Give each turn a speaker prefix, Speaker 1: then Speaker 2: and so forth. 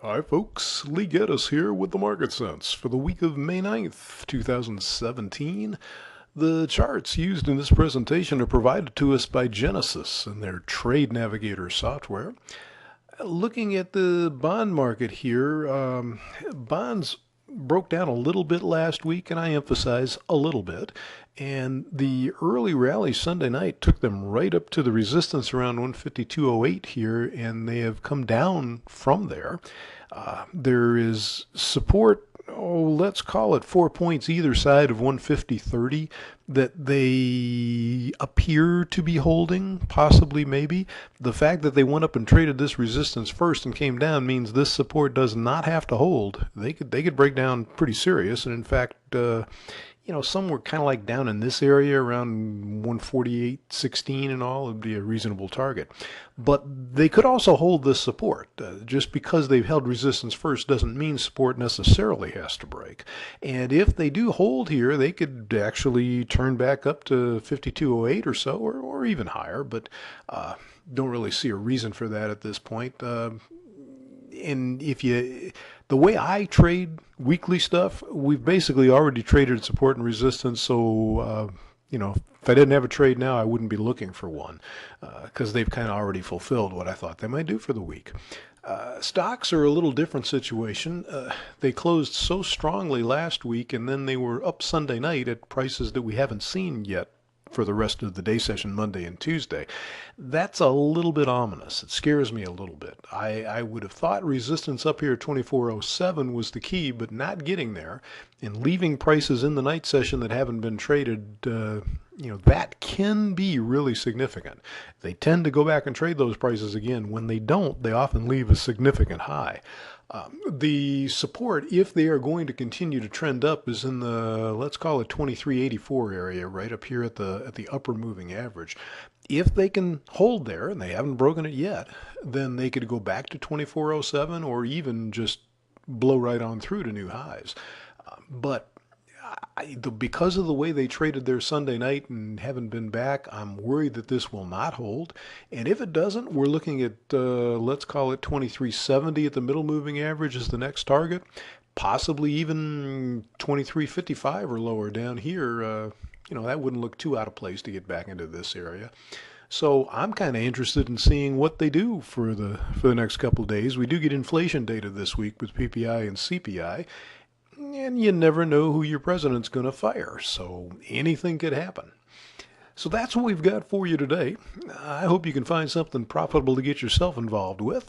Speaker 1: Hi folks, Lee Gettess here with the Market Sense for the week of May 9th, 2017. The charts used in this presentation are provided to us by Gettess and their Trade Navigator software. Looking at the bond market here, bonds broke down a little bit last week, and I emphasize a little bit. And the early rally Sunday night took them right up to the resistance around 152.08 here, and they have come down from there. There is support, let's call it 4 points either side of 150.30 that they appear to be holding, possibly, maybe. The fact that they went up and traded this resistance first and came down means this support does not have to hold. They could break down pretty serious, and in fact, some were kind of like down in this area around 148.16 and all. It would be a reasonable target. But they could also hold this support. Just because they've held resistance first doesn't mean support necessarily has to break. And if they do hold here, they could actually turn back up to 52.08 or so, or even higher. But don't really see a reason for that at this point. And the way I trade weekly stuff, we've basically already traded support and resistance. So, if I didn't have a trade now, I wouldn't be looking for one because they've kind of already fulfilled what I thought they might do for the week. Stocks are a little different situation. They closed so strongly last week, and then they were up Sunday night at prices that we haven't seen yet for the rest of the day session Monday and Tuesday. That's a little bit ominous. It scares me a little bit. I would have thought resistance up here at 2407 was the key, but not getting there and leaving prices in the night session that haven't been traded, that can be really significant. They tend to go back and trade those prices again. When they don't, they often leave a significant high. The support, if they are going to continue to trend up, is in the, let's call it 2384 area, right up here at the upper moving average. If they can hold there, and they haven't broken it yet, then they could go back to 2407 or even just blow right on through to new highs. But because of the way they traded their Sunday night and haven't been back, I'm worried that this will not hold. And if it doesn't, we're looking at, let's call it 2370 at the middle moving average as the next target, possibly even 2355 or lower down here. That wouldn't look too out of place to get back into this area. So I'm kind of interested in seeing what they do for the next couple of days. We do get inflation data this week with PPI and CPI. And you never know who your president's going to fire, so anything could happen. So that's what we've got for you today. I hope you can find something profitable to get yourself involved with.